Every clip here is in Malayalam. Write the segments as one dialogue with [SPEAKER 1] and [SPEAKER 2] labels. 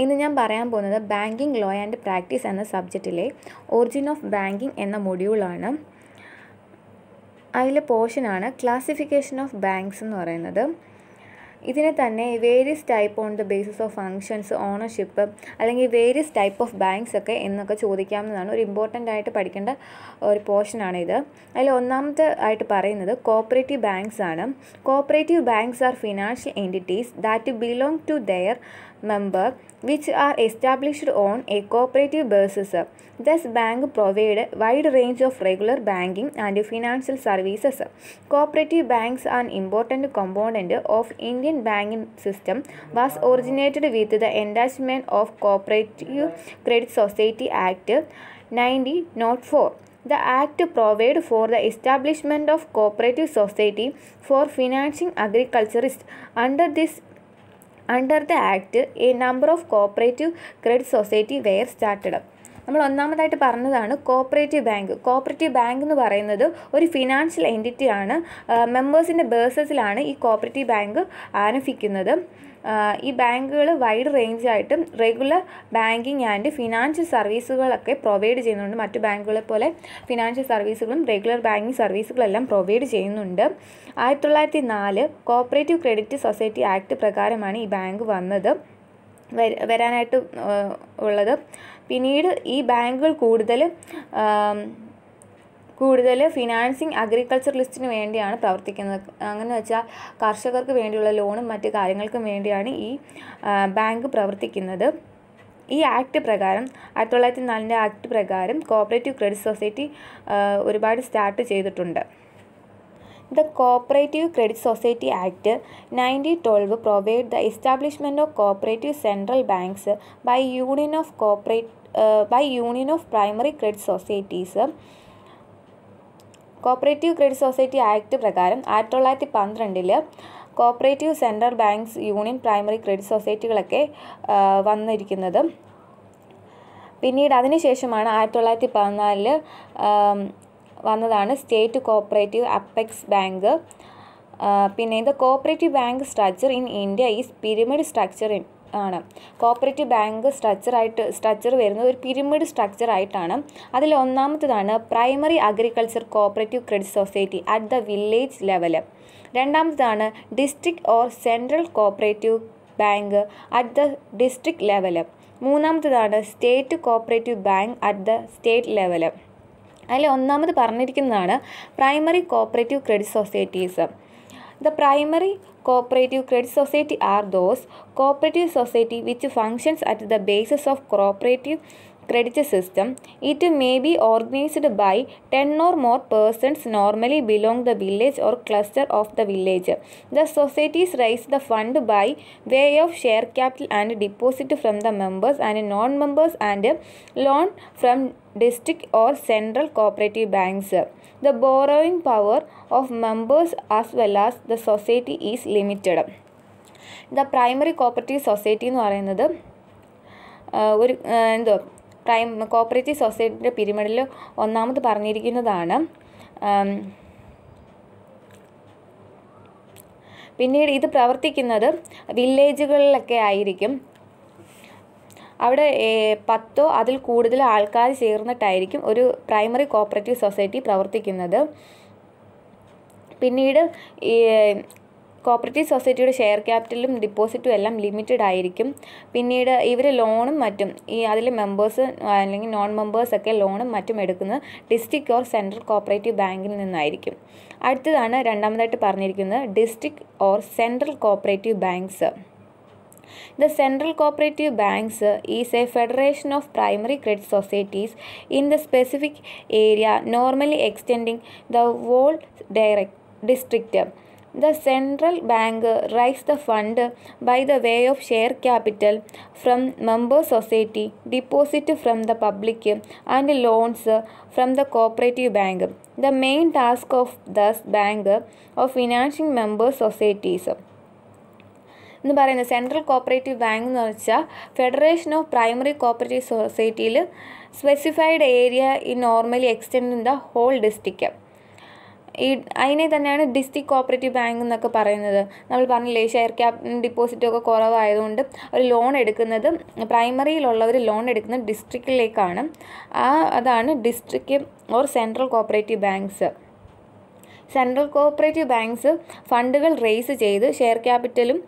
[SPEAKER 1] ഇന്ന് ഞാൻ പറയാൻ പോകുന്നത് ബാങ്കിങ് ലോ ആൻഡ് പ്രാക്ടീസ് എന്ന സബ്ജക്റ്റിലെ ഒറിജിൻ ഓഫ് ബാങ്കിങ് എന്ന മൊഡ്യൂളാണ്. അതിലെ പോർഷനാണ് ക്ലാസിഫിക്കേഷൻ ഓഫ് ബാങ്ക്സ് എന്ന് പറയുന്നത്. ഇതിനെ തന്നെ various type on the basis of functions, ownership അല്ലെങ്കിൽ വേരിയസ് ടൈപ്പ് ഓഫ് ബാങ്ക്സ് ഒക്കെ എന്നൊക്കെ ചോദിക്കാവുന്നതാണ്. ഒരു ഇമ്പോർട്ടൻ്റ് ആയിട്ട് പഠിക്കേണ്ട ഒരു പോർഷനാണിത്. അതിൽ ഒന്നാമത്തെ ആയിട്ട് പറയുന്നത് കോപ്പറേറ്റീവ് ബാങ്ക്സ് ആണ്. Cooperative banks are financial entities that belong to their member which are established on a cooperative basis. Thus bank provide wide range of regular banking and financial services. Cooperative banks are an important component of Indian banking system was originated with the enactment of Cooperative Credit Society Act 1904. The Act provided for the establishment of cooperative society for financing agriculturists. Under the Act, a number of cooperative credit society were started. നമ്മൾ ഒന്നാമതായിട്ട് പറഞ്ഞതാണ് കോപ്പറേറ്റീവ് ബാങ്ക്. കോപ്പറേറ്റീവ് ബാങ്ക് എന്ന് പറയുന്നത് ഒരു ഫിനാൻഷ്യൽ എൻറ്റിറ്റിയാണ്. മെമ്പേഴ്സിൻ്റെ ബേസിസിലാണ് ഈ കോപ്പറേറ്റീവ് ബാങ്ക് ആരംഭിക്കുന്നത്. ഈ ബാങ്കുകൾ വൈഡ് റേഞ്ചായിട്ട് റെഗുലർ ബാങ്കിങ് ആൻഡ് ഫിനാൻഷ്യൽ സർവീസുകളൊക്കെ പ്രൊവൈഡ് ചെയ്യുന്നുണ്ട്. മറ്റു ബാങ്കുകളെ പോലെ ഫിനാൻഷ്യൽ സർവീസുകളും റെഗുലർ ബാങ്കിങ് സർവീസുകളെല്ലാം പ്രൊവൈഡ് ചെയ്യുന്നുണ്ട്. 1904 കോപ്പറേറ്റീവ് ക്രെഡിറ്റ് സൊസൈറ്റി ആക്ട് പ്രകാരമാണ് ഈ ബാങ്ക് വരാനായിട്ട് ഉള്ളത്. പിന്നീട് ഈ ബാങ്കുകൾ കൂടുതൽ ഫിനാൻസിങ് അഗ്രികൾച്ചറലിസ്റ്റിന് വേണ്ടിയാണ് പ്രവർത്തിക്കുന്നത്. അങ്ങനെ വെച്ചാൽ കർഷകർക്ക് വേണ്ടിയുള്ള ലോണും മറ്റു കാര്യങ്ങൾക്കും വേണ്ടിയാണ് ഈ ബാങ്ക് പ്രവർത്തിക്കുന്നത്. ഈ ആക്ട് പ്രകാരം 1904 ആക്ട് പ്രകാരം കോപ്പറേറ്റീവ് ക്രെഡിറ്റ് സൊസൈറ്റി ഒരുപാട് സ്റ്റാർട്ട് ചെയ്തിട്ടുണ്ട്. The Cooperative Credit Society Act 1912 provides the establishment of cooperative central banks by union of primary credit societies. Cooperative credit society act പ്രകാരം 1912 cooperative central banks, union primary credit സൊസൈറ്റികളൊക്കെ വന്നിരിക്കുന്നത്. പിന്നീട് അതിനുശേഷമാണ് 1914 വന്നതാണ് സ്റ്റേറ്റ് കോപ്പറേറ്റീവ് അപ്പെക്സ് ബാങ്ക്. പിന്നെ ഇത് cooperative bank structure in India is pyramid structure ആണ്. കോപ്പറേറ്റീവ് ബാങ്ക് സ്ട്രക്ചർ വരുന്നത് ഒരു പിരമിഡ് സ്ട്രക്ചർ ആയിട്ടാണ്. അതിൽ ഒന്നാമത്തേതാണ് primary agriculture cooperative credit society at the village level. രണ്ടാമത്തേതാണ് district or central cooperative bank at the district level. മൂന്നാമത്തേതാണ് state cooperative bank at the state level. അതിൽ ഒന്നാമത് പറഞ്ഞിരിക്കുന്നതാണ് primary cooperative credit societies. The primary cooperative credit society are those cooperative society which functions at the basis of cooperative credit system. It may be organized by 10 or more persons normally belong the village or cluster of the village. The societies raise the fund by way of share capital and deposit from the members and non-members and loan from district or central cooperative banks. The borrowing power of members as well as the society is limited. The primary cooperative society എന്ന് പറയുന്നത് ഒരു കോപ്പറേറ്റീവ് സൊസൈറ്റിയുടെ പിരമിഡിൽ ഒന്നാമത് പറഞ്ഞിരിക്കുന്നതാണ്. പിന്നീട് ഇത് പ്രവർത്തിക്കുന്നത് വില്ലേജുകളിലൊക്കെ ആയിരിക്കും. അവിടെ 10 അതിൽ കൂടുതൽ ആൾക്കാർ ചേർന്നിട്ടായിരിക്കും ഒരു പ്രൈമറി കോപ്പറേറ്റീവ് സൊസൈറ്റി പ്രവർത്തിക്കുന്നത്. പിന്നീട് ഈ കോപ്പറേറ്റീവ് സൊസൈറ്റിയുടെ ഷെയർ ക്യാപിറ്റലും ഡിപ്പോസിറ്റും എല്ലാം ലിമിറ്റഡ് ആയിരിക്കും. പിന്നീട് ഇവർ ലോണും മറ്റും അതിലെ മെമ്പേഴ്സ് അല്ലെങ്കിൽ നോൺ മെമ്പേഴ്സൊക്കെ ലോണും മറ്റും എടുക്കുന്നത് ഡിസ്ട്രിക്ട് ഓർ സെൻട്രൽ കോപ്പറേറ്റീവ് ബാങ്കിൽ നിന്നായിരിക്കും. അടുത്തതാണ് രണ്ടാമതായിട്ട് പറഞ്ഞിരിക്കുന്നത് district or central cooperative banks. The Central Cooperative Banks is a federation of primary credit societies in the specific area, normally extending the whole district. The central bank raises the fund by the way of share capital from member society, deposit from the public, and loans from the cooperative bank. The main task of this bank of financing member societies. എന്ന് പറയുന്നത് സെൻട്രൽ കോപ്പറേറ്റീവ് ബാങ്ക് എന്ന് വെച്ചാൽ ഫെഡറേഷൻ ഓഫ് പ്രൈമറി കോപ്പറേറ്റീവ് സൊസൈറ്റിയിൽ specified area in normally extend in the whole district. അതിനെ തന്നെയാണ് ഡിസ്ട്രിക്ട് കോപ്പറേറ്റീവ് ബാങ്ക് എന്നൊക്കെ പറയുന്നത്. നമ്മൾ പറഞ്ഞില്ലേ, ഷെയർ ഡിപ്പോസിറ്റൊക്കെ കുറവായതുകൊണ്ട് ഒരു ലോൺ എടുക്കുന്നത്, പ്രൈമറിയിലുള്ളവർ ലോൺ എടുക്കുന്നത് ഡിസ്ട്രിക്റ്റിലേക്കാണ്. അതാണ് district or central cooperative banks. Central cooperative banks ഫണ്ടുകൾ റേസ് ചെയ്ത് ഷെയർ ക്യാപിറ്റലും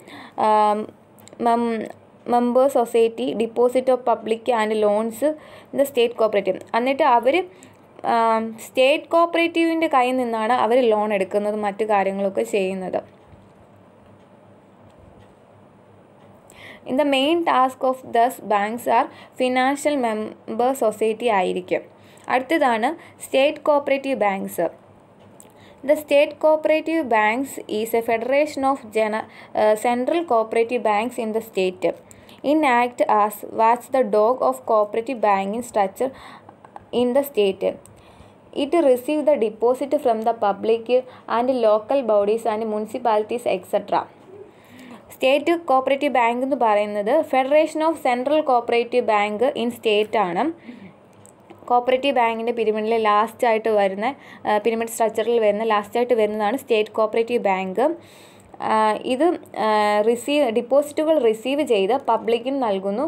[SPEAKER 1] member society, deposit of public and loans in the state cooperative. എന്നിട്ട് അവർ സ്റ്റേറ്റ് കോപ്പറേറ്റീവിൻ്റെ കയ്യിൽ നിന്നാണ് അവർ ലോൺ എടുക്കുന്നതും മറ്റു കാര്യങ്ങളൊക്കെ ചെയ്യുന്നത്. In the main task of these banks are financial member society ആയിരിക്കും. അടുത്തതാണ് state cooperative banks. The state cooperative banks is a federation of central cooperative banks in the state. In act as what's the dog of cooperative banking structure in the state. It receives the deposit from the public and local bodies and municipalities etc. State cooperative bank എന്ന് പറയുന്നത് federation of central cooperative bank in state ആണ്. കോപ്പറേറ്റീവ് ബാങ്കിൻ്റെ പിരമിഡിൽ ലാസ്റ്റായിട്ട് വരുന്ന, പിരമിഡ് സ്ട്രക്ചറിൽ വരുന്ന ലാസ്റ്റായിട്ട് വരുന്നതാണ് സ്റ്റേറ്റ് കോപ്പറേറ്റീവ് ബാങ്ക്. ഇത് ഡിപ്പോസിറ്റുകൾ റിസീവ് ചെയ്ത് പബ്ലിക്കിന് നൽകുന്നു.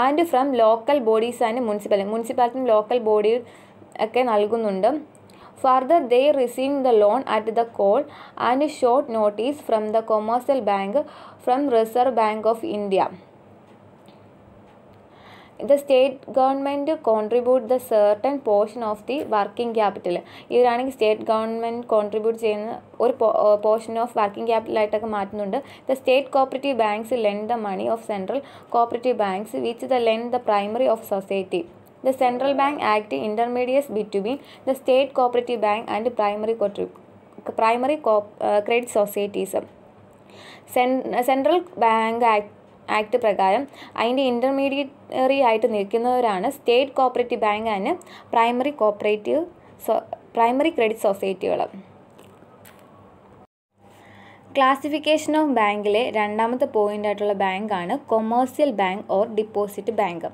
[SPEAKER 1] And from local bodies and മുനിസിപ്പാലിറ്റിയും ലോക്കൽ ബോഡി ഒക്കെ നൽകുന്നുണ്ട്. Further they receive the loan at the call and short notice from the commercial bank from Reserve Bank of India. The state government contribute the certain portion of the working capital. ഇവരാണെങ്കിൽ സ്റ്റേറ്റ് ഗവൺമെൻറ് കോൺട്രിബ്യൂട്ട് ചെയ്യുന്ന ഒരു പോർഷൻ ഓഫ് വർക്കിംഗ് ക്യാപിറ്റലായിട്ടൊക്കെ മാറ്റുന്നുണ്ട്. The state cooperative banks lend the money of central cooperative banks which the lend the primary of society. The central bank act intermediates between the state cooperative bank and primary credit societies. Central bank act പ്രകാരം അതിൻ്റെ ഇൻ്റർമീഡിയറി ആയിട്ട് നിൽക്കുന്നവരാണ് state cooperative bank and primary credit സൊസൈറ്റികൾ. ക്ലാസിഫിക്കേഷൻ ഓഫ് ബാങ്കിലെ രണ്ടാമത്തെ പോയിൻ്റ് ആയിട്ടുള്ള ബാങ്കാണ് commercial bank or deposit bank.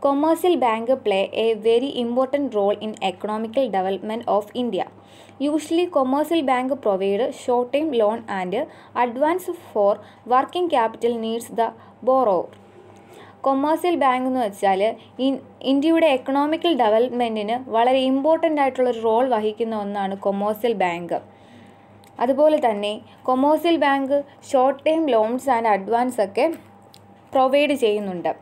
[SPEAKER 1] Commercial bank play a very important role in economical development of India. Usually, commercial bank provide short-term loan and advance for working capital needs the borrower. Commercial bank എന്ന് വെച്ചാൽ ഇന്ത്യയുടെ എക്കണോമിക്കൽ ഡെവലപ്മെൻറ്റിന് വളരെ ഇമ്പോർട്ടൻ്റ് ആയിട്ടുള്ളൊരു റോൾ വഹിക്കുന്ന ഒന്നാണ് കൊമേഴ്സ്യൽ ബാങ്ക്. അതുപോലെ തന്നെ commercial bank short time loans and advance ഒക്കെ പ്രൊവൈഡ് ചെയ്യുന്നുണ്ട്.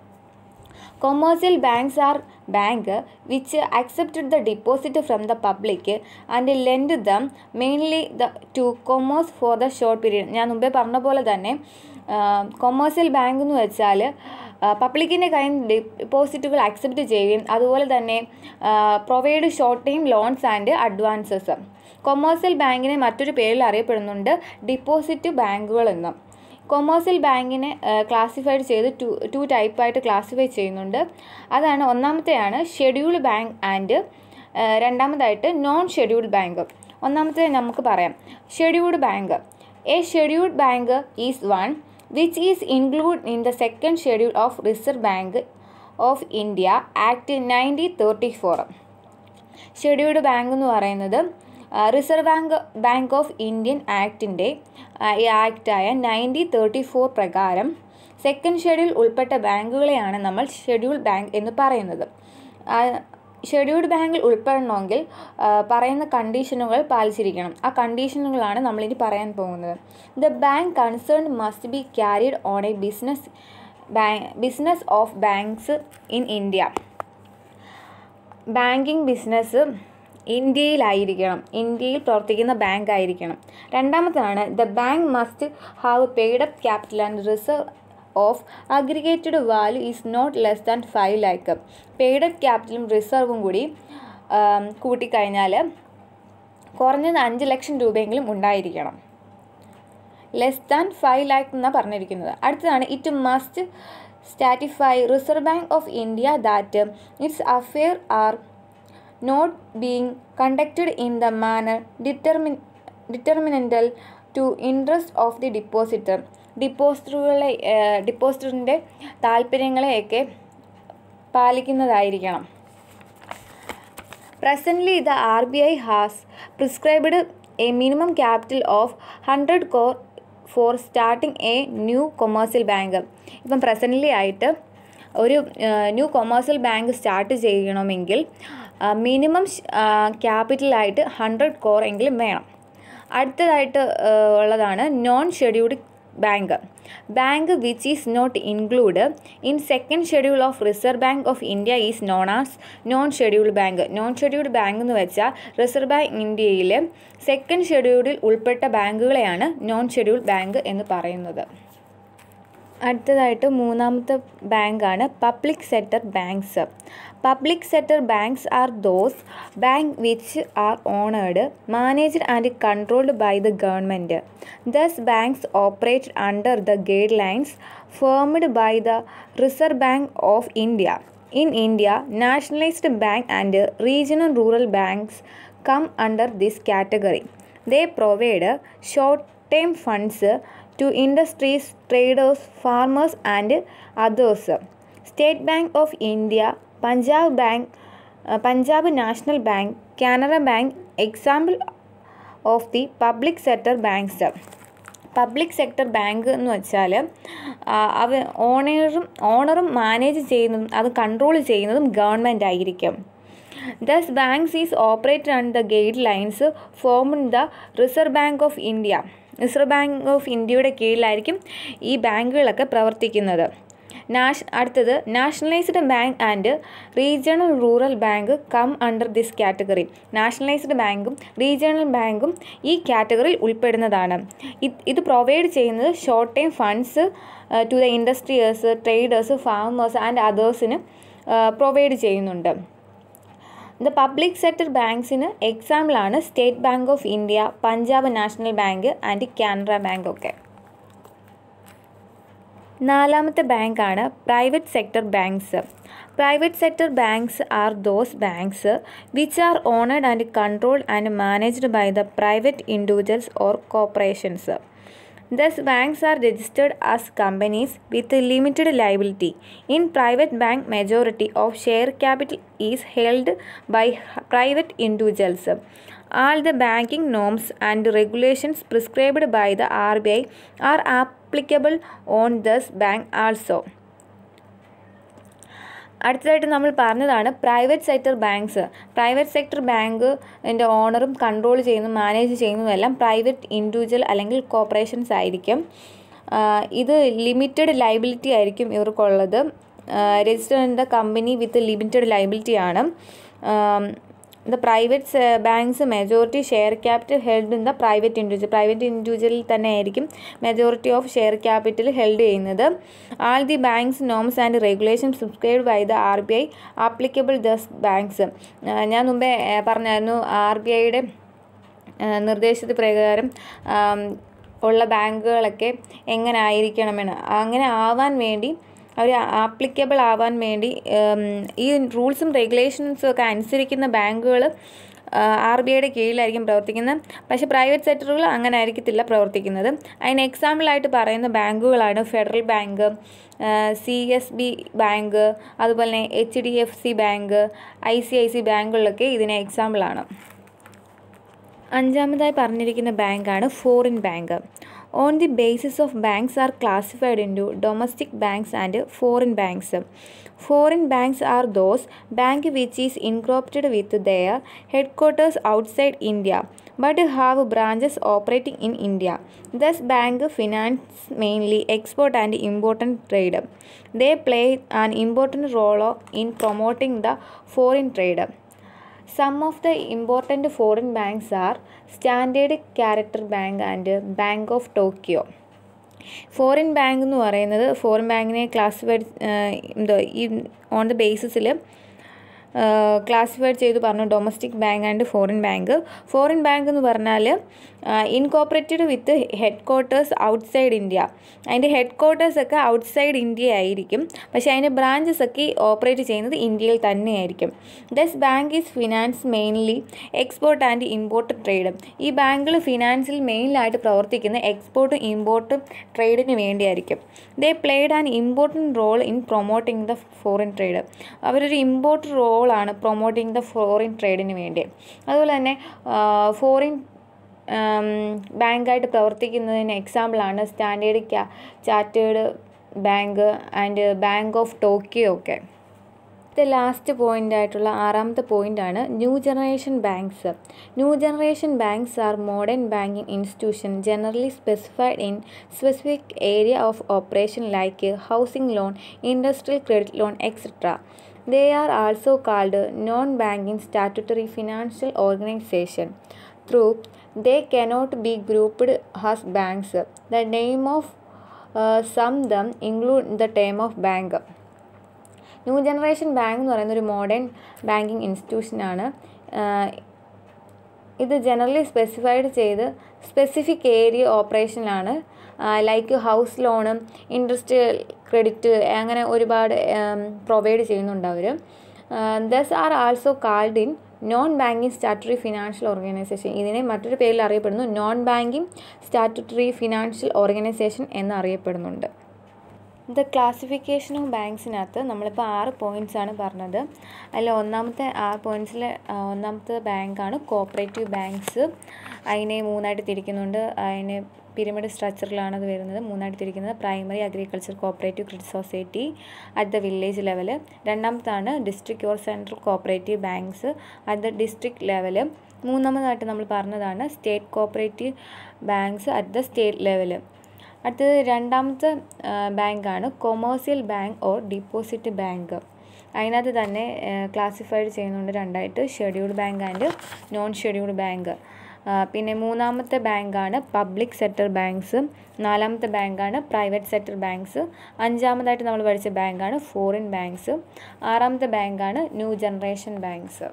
[SPEAKER 1] Commercial banks are bank which accepted the deposit from the public and lend them mainly to commerce for the short period. ഞാൻ മുമ്പേ പറഞ്ഞ പോലെ തന്നെ കൊമേഴ്സ്യൽ ബാങ്ക് എന്ന് വെച്ചാൽ പബ്ലിക്കിൻ്റെ കയ്യിൽ ഡിപ്പോസിറ്റുകൾ അക്സെപ്റ്റ് ചെയ്യുകയും അതുപോലെ തന്നെ provide short time loans and advances. Commercial ബാങ്കിനെ മറ്റൊരു പേരിൽ അറിയപ്പെടുന്നുണ്ട് ഡിപ്പോസിറ്റ് ബാങ്കുകൾ എന്ന്. കൊമേഴ്സ്യൽ ബാങ്കിനെ ക്ലാസിഫൈഡ് ചെയ്ത് ടു ടൈപ്പായിട്ട് ക്ലാസിഫൈ ചെയ്യുന്നുണ്ട്. അതാണ് ഒന്നാമത്തെയാണ് ഷെഡ്യൂൾഡ് ബാങ്ക് ആൻഡ് രണ്ടാമതായിട്ട് നോൺ ഷെഡ്യൂൾഡ് ബാങ്ക്. ഒന്നാമത്തെ നമുക്ക് പറയാം scheduled bank. A scheduled bank is one which is include in the second schedule of reserve Bank of India act 1934. Scheduled bank എന്ന് പറയുന്നത് റിസർവ് ബാങ്ക് ഓഫ് ഇന്ത്യൻ ആക്ടിൻ്റെ ആക്റ്റായ 1934 പ്രകാരം സെക്കൻഡ് ഷെഡ്യൂൾ ഉൾപ്പെട്ട ബാങ്കുകളെയാണ് നമ്മൾ ഷെഡ്യൂൾഡ് ബാങ്ക് എന്ന് പറയുന്നത്. ഷെഡ്യൂൾഡ് ബാങ്കിൽ ഉൾപ്പെടണമെങ്കിൽ പറയുന്ന കണ്ടീഷനുകൾ പാലിച്ചിരിക്കണം. ആ കണ്ടീഷനുകളാണ് നമ്മളിനി പറയാൻ പോകുന്നത്. The bank concern must be carried on a business of banks in India. Banking business ഇന്ത്യയിലായിരിക്കണം, ഇന്ത്യയിൽ പ്രവർത്തിക്കുന്ന ബാങ്ക് ആയിരിക്കണം. രണ്ടാമതാണ് the bank must have paid up capital and reserve of aggregated value is not less than 5 lakh. Paid up ക്യാപിറ്റലും റിസർവും കൂടി കൂട്ടിക്കഴിഞ്ഞാൽ കുറഞ്ഞത് 5 ലക്ഷം രൂപയെങ്കിലും ഉണ്ടായിരിക്കണം. ലെസ് ദാൻ 5 lakh എന്നാണ് പറഞ്ഞിരിക്കുന്നത്. അടുത്തതാണ് it must satisfy Reserve Bank of India that its affair are not being conducted in the manner determinantal to interest of the depositor. ഡിപ്പോസിറ്ററിൻ്റെ താല്പര്യങ്ങളെയൊക്കെ പാലിക്കുന്നതായിരിക്കണം. Presently, the RBI has prescribed a minimum capital of 100 crore for starting a new commercial bank. ഇപ്പം പ്രസൻ്റ്ലി ആയിട്ട് ഒരു ന്യൂ കൊമേഴ്സ്യൽ ബാങ്ക് സ്റ്റാർട്ട് ചെയ്യണമെങ്കിൽ മിനിമം ക്യാപിറ്റലായിട്ട് 100 crore എങ്കിലും വേണം. അടുത്തതായിട്ട് ഉള്ളതാണ് non scheduled bank which is not included in second schedule of Reserve Bank of India is known as non-scheduled bank. Non-scheduled bank എന്ന് വെച്ചാൽ റിസർവ് ബാങ്ക് ഇന്ത്യയിലെ സെക്കൻഡ് ഷെഡ്യൂളിൽ ഉൾപ്പെട്ട ബാങ്കുകളെയാണ് നോൺ ഷെഡ്യൂൾഡ് ബാങ്ക് എന്ന് പറയുന്നത്. അടുത്തതായിട്ട് മൂന്നാമത്തെ ബാങ്കാണ് public sector banks. Public sector banks are those bank which are owned, managed and controlled by the government. These banks operate under the guidelines formed by the Reserve Bank of India. In India, nationalized bank and regional rural banks come under this category. They provide short-term funds to industries, traders, farmers and others. State Bank of India, Punjab National Bank, Canara Bank, example of the public sector banks. Public sector bank എന്ന് വെച്ചാൽ ഓണറും മാനേജ് ചെയ്യുന്നതും അത് കൺട്രോൾ ചെയ്യുന്നതും ഗവൺമെൻറ് ആയിരിക്കും. Thus banks is operated under the guidelines formed the Reserve Bank of India. Reserve Bank of ഇന്ത്യയുടെ കീഴിലായിരിക്കും ഈ ബാങ്കുകളൊക്കെ പ്രവർത്തിക്കുന്നത്. അടുത്തത് nationalised bank and regional rural bank come under this category. Nationalised ബാങ്കും റീജിയണൽ ബാങ്കും ഈ കാറ്റഗറിയിൽ ഉൾപ്പെടുന്നതാണ്. ഇത് പ്രൊവൈഡ് ചെയ്യുന്നത് short time funds to the industries, traders, farmers and അതേഴ്സിന് പ്രൊവൈഡ് ചെയ്യുന്നുണ്ട്. ദ പബ്ലിക് സെക്ടർ ബാങ്ക്സിന് എക്സാമ്പിളാണ് State Bank of India, Punjab national bank and Canara bank ഒക്കെ. നാലാമത്തെ ബാങ്കാണ് private sector banks. Private sector banks are those banks which are owned and controlled and managed by the private individuals or corporations. Thus, banks are registered as companies with limited liability. In private bank, majority of share capital is held by private individuals. All the banking norms and regulations prescribed by the RBI are applicable on this bank also. അടുത്തതായിട്ട് നമ്മൾ പറഞ്ഞതാണ് private sector banks. Private sector ബാങ്കിൻ്റെ ഓണറും കൺട്രോൾ ചെയ്യുന്നതും മാനേജ് ചെയ്യുന്നതും എല്ലാം പ്രൈവറ്റ് ഇൻഡിവിജ്വൽ അല്ലെങ്കിൽ കോർപ്പറേഷൻസ് ആയിരിക്കും. ഇത് ലിമിറ്റഡ് ലയബിലിറ്റി ആയിരിക്കും ഇവർക്കുള്ളത്. Registered in the company with limited liability ആണ്. The private banks majority share capital held in the private ഇൻഡിവിജ്വലിൽ തന്നെ ആയിരിക്കും majority of share capital held ചെയ്യുന്നത്. All the banks norms and regulation subscribed by the RBI applicable thus banks. ഞാൻ മുമ്പേ പറഞ്ഞായിരുന്നു RBIയുടെ നിർദ്ദേശത്തിന് പ്രകാരം ഉള്ള ബാങ്കുകളൊക്കെ എങ്ങനെ ആയിരിക്കണമെന്ന്. അങ്ങനെ ആവാൻ വേണ്ടി അവർ ആപ്ലിക്കബിൾ ആവാൻ വേണ്ടി ഈ റൂൾസും റെഗുലേഷൻസും ഒക്കെ അനുസരിക്കുന്ന ബാങ്കുകൾ RBIയുടെ കീഴിലായിരിക്കും പ്രവർത്തിക്കുന്നത്. പക്ഷേ പ്രൈവറ്റ് സെക്ടറുകൾ അങ്ങനെ ആയിരിക്കത്തില്ല പ്രവർത്തിക്കുന്നത്. അതിന് എക്സാമ്പിളായിട്ട് പറയുന്ന ബാങ്കുകളാണ് ഫെഡറൽ ബാങ്ക്, CSB ബാങ്ക്, അതുപോലെ തന്നെ HDFC ബാങ്ക്, ICICI ബാങ്കുകളൊക്കെ ഇതിന് എക്സാമ്പിളാണ്. അഞ്ചാമതായി പറഞ്ഞിരിക്കുന്ന ബാങ്കാണ് foreign bank. On the basis of banks are classified into domestic banks and foreign banks. Foreign banks are those bank which is incorporated with their headquarters outside India but have branches operating in India. Thus bank finance mainly export and import trade. They play an important role in promoting the foreign trade. Some of the important foreign banks are Standard Chartered Bank and Bank of Tokyo. Foreign bank എന്ന് പറയുന്നത് ഫോറിൻ ബാങ്കിനെ ക്ലാസിഫൈഡ് ഓൺ ദ ബേസിസിൽ ക്ലാസിഫൈഡ് ചെയ്ത് പറഞ്ഞു domestic bank and foreign bank. Foreign bank എന്ന് പറഞ്ഞാൽ incorporated with headquarters outside India. അതിൻ്റെ ഹെഡ് ക്വാർട്ടേഴ്സൊക്കെ ഔട്ട്സൈഡ് ഇന്ത്യ ആയിരിക്കും, പക്ഷേ അതിൻ്റെ ബ്രാഞ്ചസ് ഒക്കെ ഓപ്പറേറ്റ് ചെയ്യുന്നത് ഇന്ത്യയിൽ തന്നെയായിരിക്കും. Thus bank is finance mainly export and import trade. ഈ ബാങ്കുകൾ ഫിനാൻസിൽ മെയിനായിട്ട് പ്രവർത്തിക്കുന്ന എക്സ്പോർട്ടും ഇമ്പോർട്ടും ട്രേഡിന് വേണ്ടിയായിരിക്കും. They played an important role in promoting the foreign trade. അവരൊരു ഇമ്പോർട്ടൻറ്റ് റോൾ റോളാണ് പ്രൊമോട്ടിങ് ദ ഫോറിൻ ട്രേഡിന് വേണ്ടി. അതുപോലെ തന്നെ ഫോറിൻ ബാങ്കായിട്ട് പ്രവർത്തിക്കുന്നതിന് എക്സാമ്പിളാണ് Standard Chartered Bank and Bank of Tokyo ഒക്കെ. ഇത് ലാസ്റ്റ് പോയിൻ്റ് ആയിട്ടുള്ള 6ാമത്തെ പോയിൻ്റാണ് new generation banks. New generation banks are modern banking institution generally specified in specific area of operation like housing loan, industrial credit loan, etcetera. They are also called non-banking statutory financial organization. Though they cannot be grouped as banks, the name of some them include the term of bank. New generation bank എന്ന് പറയുന്ന ഒരു മോഡേൺ ബാങ്കിങ് ഇൻസ്റ്റിറ്റ്യൂഷനാണ്. ഇത് ജനറലി സ്പെസിഫൈഡ് ചെയ്ത് സ്പെസിഫിക് ഏരിയ ഓപ്പറേഷനിലാണ്. ലൈക്ക് ഹൗസ് ലോണും ഇൻഡസ്ട്രിയൽ ക്രെഡിറ്റ് അങ്ങനെ ഒരുപാട് പ്രൊവൈഡ് ചെയ്യുന്നുണ്ട് അവർ. Thus are also called in non banking statutory financial organisation. ഇതിനെ മറ്റൊരു പേരിൽ അറിയപ്പെടുന്നു non banking statutory financial organisation എന്നറിയപ്പെടുന്നുണ്ട്. ദ ക്ലാസിഫിക്കേഷൻ ഓഫ് ബാങ്ക്സിനകത്ത് നമ്മളിപ്പോൾ 6 പോയിൻറ്റ്സാണ് പറഞ്ഞത്. അതിൽ ഒന്നാമത്തെ 6 പോയിൻറ്റ്സിൽ ഒന്നാമത്തെ ബാങ്കാണ് കോപ്പറേറ്റീവ് ബാങ്ക്സ്. അതിനെ 3ആയിട്ട് തിരിക്കുന്നുണ്ട്. അതിനെ പിരമിഡ് സ്ട്രക്ചറിലാണ് അത് വരുന്നത്. 3ആയിട്ട് തിരിക്കുന്നത് primary agriculture cooperative credit society at the village level. രണ്ടാമത്താണ് district or central cooperative banks at the district level. മൂന്നാമതായിട്ട് നമ്മൾ പറഞ്ഞതാണ് state cooperative banks at the state level. അടുത്തത് രണ്ടാമത്തെ ബാങ്കാണ് commercial bank or deposit bank. അതിനകത്ത് തന്നെ ക്ലാസിഫൈഡ് ചെയ്യുന്നുണ്ട് 2ആയിട്ട്, scheduled bank and non scheduled bank. പിന്നെ മൂന്നാമത്തെ ബാങ്കാണ് പബ്ലിക് സെക്ടർ ബാങ്ക്സ്. 4ാമത്തെ ബാങ്കാണ് പ്രൈവറ്റ് സെക്ടർ ബാങ്ക്സ്. 5ാമതായിട്ട് നമ്മൾ പഠിച്ച ബാങ്കാണ് ഫോറിൻ ബാങ്ക്സ്. 6ാമത്തെ ബാങ്കാണ് ന്യൂ ജനറേഷൻ ബാങ്ക്സ്.